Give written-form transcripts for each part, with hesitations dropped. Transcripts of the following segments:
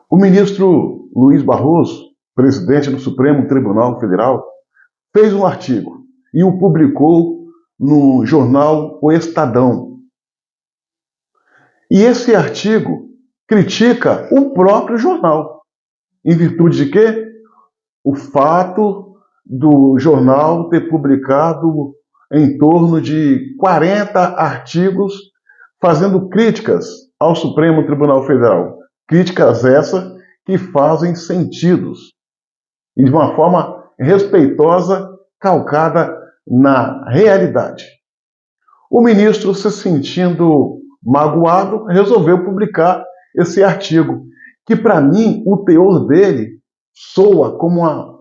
O ministro Luiz Barroso, presidente do Supremo Tribunal Federal, fez um artigo e o publicou no jornal O Estadão. E esse artigo critica o próprio jornal. Em virtude de quê? O fato do jornal ter publicado em torno de 40 artigos fazendo críticas ao Supremo Tribunal Federal. Críticas essas que fazem sentidos e de uma forma respeitosa, calcada na realidade. O ministro, se sentindo magoado, resolveu publicar esse artigo, que para mim o teor dele soa como uma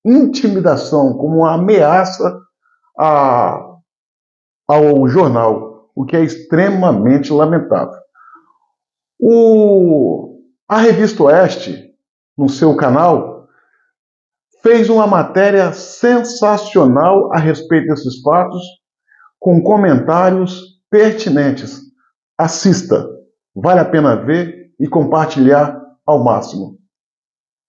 intimidação, como uma ameaça ao jornal, o que é extremamente lamentável. A Revista Oeste, no seu canal, fez uma matéria sensacional a respeito desses fatos, com comentários pertinentes. Assista, vale a pena ver e compartilhar ao máximo.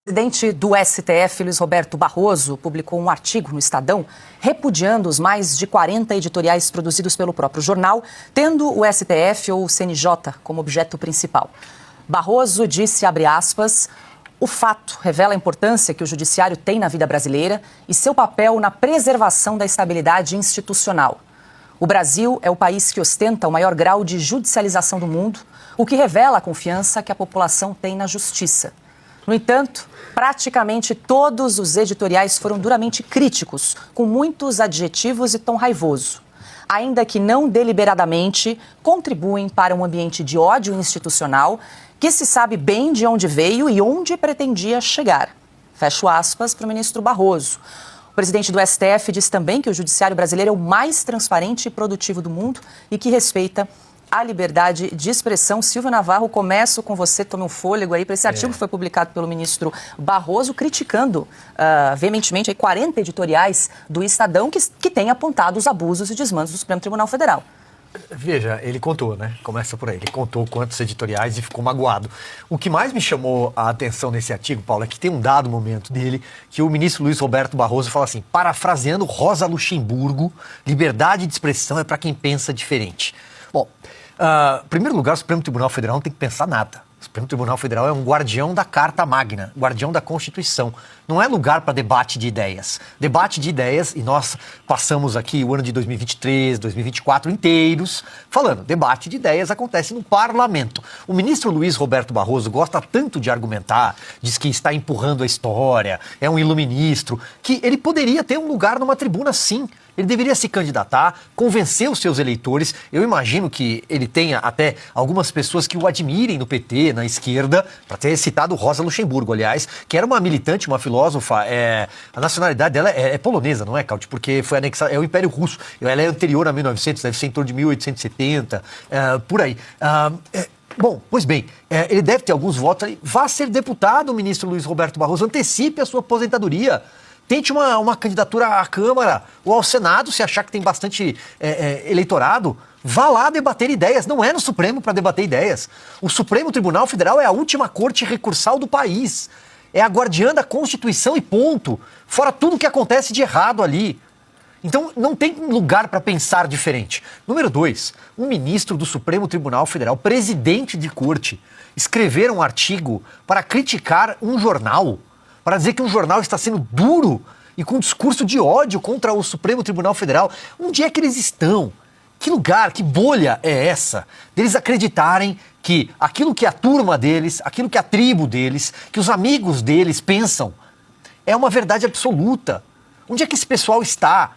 O presidente do STF, Luiz Roberto Barroso, publicou um artigo no Estadão repudiando os mais de 40 editoriais produzidos pelo próprio jornal, tendo o STF ou o CNJ como objeto principal. Barroso disse, abre aspas, o fato revela a importância que o judiciário tem na vida brasileira e seu papel na preservação da estabilidade institucional. O Brasil é o país que ostenta o maior grau de judicialização do mundo, o que revela a confiança que a população tem na justiça. No entanto, praticamente todos os editoriais foram duramente críticos, com muitos adjetivos e tom raivoso. Ainda que não deliberadamente, contribuem para um ambiente de ódio institucional que se sabe bem de onde veio e onde pretendia chegar. Fecho aspas para o ministro Barroso. O presidente do STF diz também que o judiciário brasileiro é o mais transparente e produtivo do mundo e que respeita a liberdade de expressão. Silvio Navarro, começo com você, tome um fôlego aí para esse artigo que foi publicado pelo ministro Barroso, criticando veementemente aí 40 editoriais do Estadão que têm apontado os abusos e desmandos do Supremo Tribunal Federal. Veja, ele contou, né? Começa por aí. Ele contou quantos editoriais e ficou magoado. O que mais me chamou a atenção nesse artigo, Paulo, é que tem um dado momento dele que o ministro Luiz Roberto Barroso fala assim, parafraseando Rosa Luxemburgo, liberdade de expressão é para quem pensa diferente. Bom, em primeiro lugar, o Supremo Tribunal Federal não tem que pensar nada. O Supremo Tribunal Federal é um guardião da Carta Magna, guardião da Constituição. Não é lugar para debate de ideias. Debate de ideias, e nós passamos aqui o ano de 2023, 2024 inteiros falando, debate de ideias acontece no parlamento. O ministro Luiz Roberto Barroso gosta tanto de argumentar, diz que está empurrando a história, é um iluministro, que ele poderia ter um lugar numa tribuna sim. Ele deveria se candidatar, convencer os seus eleitores. Eu imagino que ele tenha até algumas pessoas que o admirem no PT, na esquerda, para ter citado Rosa Luxemburgo, aliás, que era uma militante, uma filósofa. A nacionalidade dela é polonesa, não é, Cauti? Porque foi anexada, é o Império Russo. Ela é anterior a 1900, deve ser em torno de 1870, por aí. Bom, pois bem, ele deve ter alguns votos ali. Vá ser deputado, o ministro Luiz Roberto Barroso, antecipe a sua aposentadoria. Tente uma candidatura à Câmara ou ao Senado, se achar que tem bastante eleitorado. Vá lá debater ideias. Não é no Supremo para debater ideias. O Supremo Tribunal Federal é a última corte recursal do país. É a guardiã da Constituição e ponto. Fora tudo que acontece de errado ali. Então, não tem lugar para pensar diferente. Número 2, um ministro do Supremo Tribunal Federal, presidente de corte, escrever um artigo para criticar um jornal, para dizer que um jornal está sendo duro e com um discurso de ódio contra o Supremo Tribunal Federal. Onde é que eles estão? Que lugar, que bolha é essa? Deles acreditarem que aquilo que a turma deles, aquilo que a tribo deles, que os amigos deles pensam, é uma verdade absoluta. Onde é que esse pessoal está?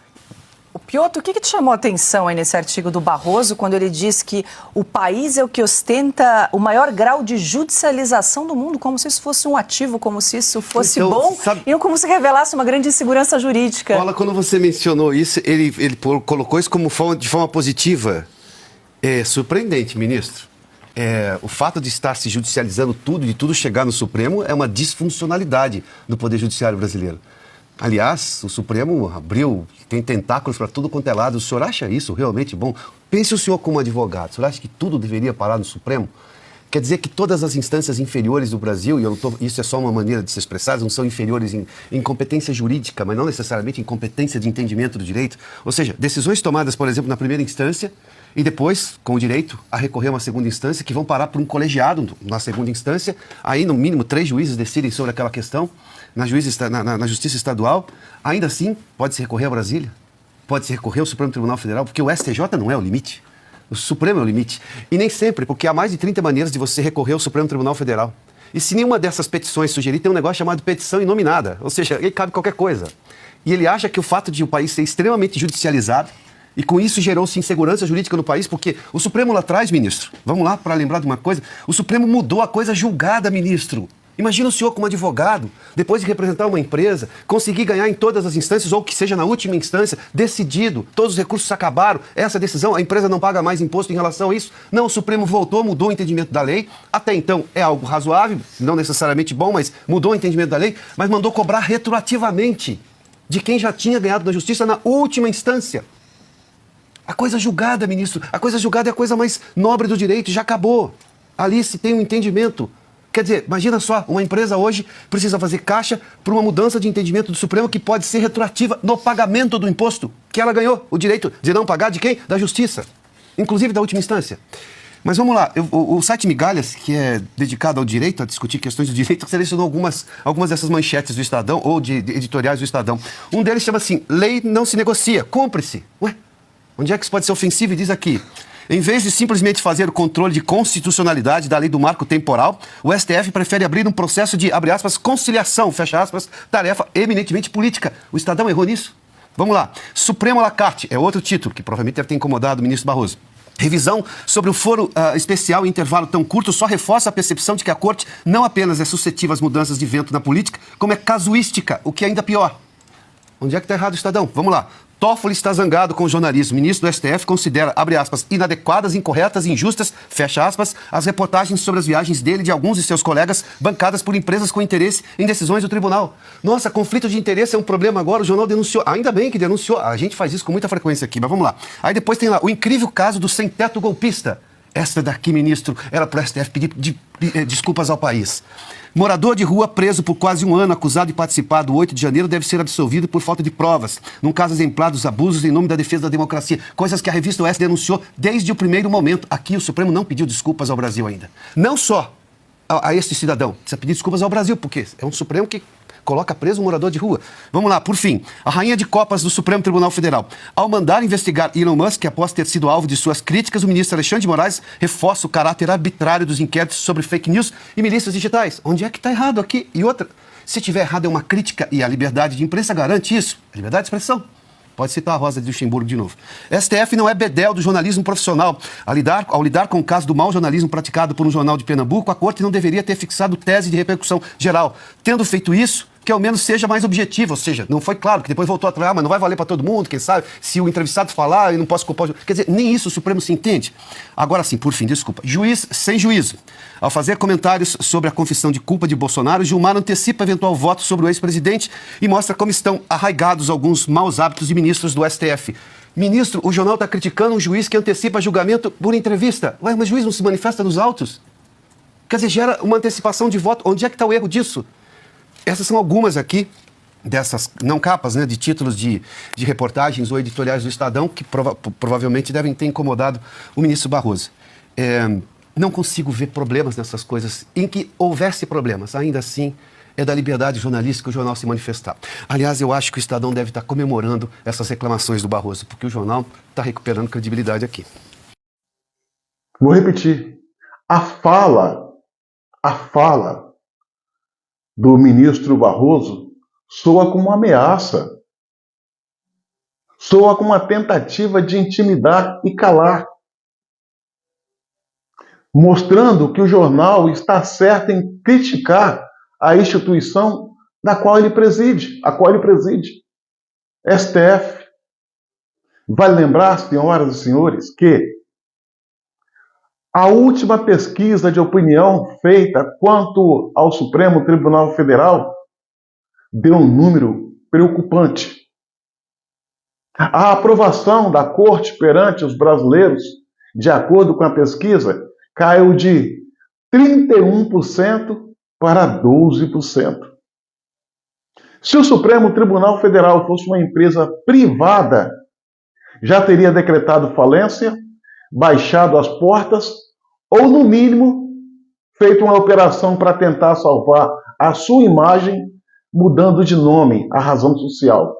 O Piotr, o que te chamou a atenção aí nesse artigo do Barroso, quando ele diz que o país é o que ostenta o maior grau de judicialização do mundo, como se isso fosse um ativo, como se isso fosse bom, e como se revelasse uma grande insegurança jurídica? Paula, quando você mencionou isso, ele colocou isso como de forma positiva. É surpreendente, ministro. O fato de estar se judicializando tudo, de tudo chegar no Supremo, é uma disfuncionalidade do Poder Judiciário brasileiro. Aliás, o Supremo abriu, tem tentáculos para tudo quanto é lado. O senhor acha isso realmente bom? Pense o senhor como advogado. O senhor acha que tudo deveria parar no Supremo? Quer dizer que todas as instâncias inferiores do Brasil, e isso é só uma maneira de se expressar, não são inferiores em competência jurídica, mas não necessariamente em competência de entendimento do direito. Ou seja, decisões tomadas, por exemplo, na primeira instância e depois com o direito a recorrer a uma segunda instância, que vão parar por um colegiado na segunda instância. Aí, no mínimo, 3 juízes decidem sobre aquela questão na Justiça Estadual. Ainda assim, pode-se recorrer a Brasília, pode-se recorrer ao Supremo Tribunal Federal, porque o STJ não é o limite. O Supremo é o limite. E nem sempre, porque há mais de 30 maneiras de você recorrer ao Supremo Tribunal Federal. E se nenhuma dessas petições sugerir, tem um negócio chamado petição inominada. Ou seja, aí cabe qualquer coisa. E ele acha que o fato de o país ser extremamente judicializado, e com isso gerou-se insegurança jurídica no país, porque o Supremo lá atrás, ministro, vamos lá para lembrar de uma coisa, o Supremo mudou a coisa julgada, ministro. Imagina o senhor como advogado, depois de representar uma empresa, conseguir ganhar em todas as instâncias, ou que seja na última instância, decidido, todos os recursos acabaram, essa decisão, a empresa não paga mais imposto em relação a isso. Não, o Supremo voltou, mudou o entendimento da lei, até então é algo razoável, não necessariamente bom, mas mudou o entendimento da lei, mas mandou cobrar retroativamente de quem já tinha ganhado na justiça na última instância. A coisa julgada, ministro, a coisa julgada é a coisa mais nobre do direito, já acabou. Ali se tem um entendimento. Quer dizer, imagina só, uma empresa hoje precisa fazer caixa por uma mudança de entendimento do Supremo que pode ser retroativa no pagamento do imposto que ela ganhou. O direito de não pagar de quem? Da Justiça, inclusive da última instância. Mas vamos lá, o site Migalhas, que é dedicado ao direito, a discutir questões do direito, selecionou algumas dessas manchetes do Estadão, ou de editoriais do Estadão. Um deles chama assim, lei não se negocia, cumpre-se. Ué, onde é que isso pode ser ofensivo? E diz aqui, em vez de simplesmente fazer o controle de constitucionalidade da lei do marco temporal, o STF prefere abrir um processo de, abre aspas, conciliação, fecha aspas, tarefa eminentemente política. O Estadão errou nisso? Vamos lá. Supremo à la carte é outro título, que provavelmente deve ter incomodado o ministro Barroso. Revisão sobre o foro especial em intervalo tão curto só reforça a percepção de que a Corte não apenas é suscetível às mudanças de vento na política, como é casuística, o que é ainda pior. Onde é que está errado o Estadão? Vamos lá. Toffoli está zangado com o jornalismo. O ministro do STF considera, abre aspas, inadequadas, incorretas e injustas, fecha aspas, as reportagens sobre as viagens dele e de alguns de seus colegas bancadas por empresas com interesse em decisões do tribunal. Nossa, conflito de interesse é um problema agora, o jornal denunciou. Ainda bem que denunciou. A gente faz isso com muita frequência aqui, mas vamos lá. Aí depois tem lá o incrível caso do sem-teto golpista. Essa daqui, ministro, era para o STF pedir desculpas ao país. Morador de rua preso por quase um ano, acusado de participar do 8 de janeiro, deve ser absolvido por falta de provas. Num caso exemplar dos abusos em nome da defesa da democracia. Coisas que a revista Oeste denunciou desde o primeiro momento. Aqui o Supremo não pediu desculpas ao Brasil ainda. Não só a este cidadão. Precisa pedir desculpas ao Brasil, porque é um Supremo que coloca preso um morador de rua. Vamos lá, por fim. A rainha de copas do Supremo Tribunal Federal. Ao mandar investigar Elon Musk, que após ter sido alvo de suas críticas, o ministro Alexandre de Moraes reforça o caráter arbitrário dos inquéritos sobre fake news e milícias digitais. Onde é que está errado aqui? E outra, se tiver errado é uma crítica e a liberdade de imprensa garante isso. A liberdade de expressão. Pode citar a Rosa de Luxemburgo de novo. STF não é bedel do jornalismo profissional. Ao lidar com o caso do mau jornalismo praticado por um jornal de Pernambuco, a Corte não deveria ter fixado tese de repercussão geral. Tendo feito isso, que ao menos seja mais objetivo, ou seja, não foi claro, que depois voltou atrás, mas não vai valer para todo mundo, quem sabe, se o entrevistado falar, eu não posso culpar. Quer dizer, nem isso o Supremo se entende. Agora sim, por fim, desculpa, juiz sem juízo. Ao fazer comentários sobre a confissão de culpa de Bolsonaro, Gilmar antecipa eventual voto sobre o ex-presidente e mostra como estão arraigados alguns maus hábitos de ministros do STF. Ministro, o jornal está criticando um juiz que antecipa julgamento por entrevista. Ué, mas o juiz não se manifesta nos autos? Quer dizer, gera uma antecipação de voto. Onde é que está o erro disso? Essas são algumas aqui, dessas, não capas, né, de títulos de reportagens ou editoriais do Estadão, que provavelmente devem ter incomodado o ministro Barroso. Não consigo ver problemas nessas coisas. Em que houvesse problemas, ainda assim, é da liberdade jornalística o jornal se manifestar. Aliás, eu acho que o Estadão deve estar comemorando essas reclamações do Barroso, porque o jornal está recuperando credibilidade aqui. Vou repetir. A fala do ministro Barroso soa como uma ameaça, soa como uma tentativa de intimidar e calar, mostrando que o jornal está certo em criticar a instituição a qual ele preside, STF. Vale lembrar, senhoras e senhores, que a última pesquisa de opinião feita quanto ao Supremo Tribunal Federal deu um número preocupante. A aprovação da Corte perante os brasileiros, de acordo com a pesquisa, caiu de 31% para 12%. Se o Supremo Tribunal Federal fosse uma empresa privada, já teria decretado falência, baixado as portas ou, no mínimo, feito uma operação para tentar salvar a sua imagem, mudando de nome a razão social.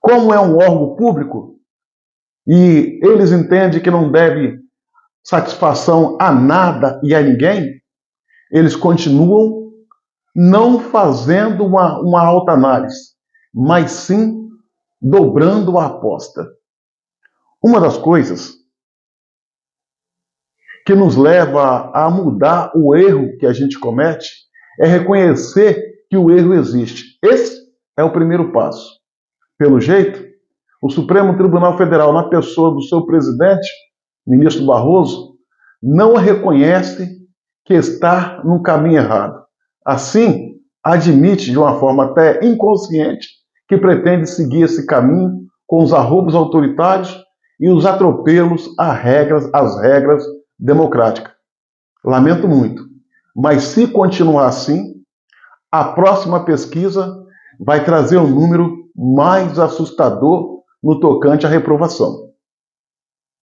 Como é um órgão público e eles entendem que não deve satisfação a nada e a ninguém, eles continuam não fazendo uma alta análise, mas sim dobrando a aposta. Uma das coisas que nos leva a mudar o erro que a gente comete é reconhecer que o erro existe. Esse é o primeiro passo. Pelo jeito, o Supremo Tribunal Federal, na pessoa do seu presidente, ministro Barroso, não reconhece que está no caminho errado. Assim, admite de uma forma até inconsciente que pretende seguir esse caminho com os arroubos autoritários e os atropelos às regras democráticas. Lamento muito, mas se continuar assim, a próxima pesquisa vai trazer um número mais assustador no tocante à reprovação.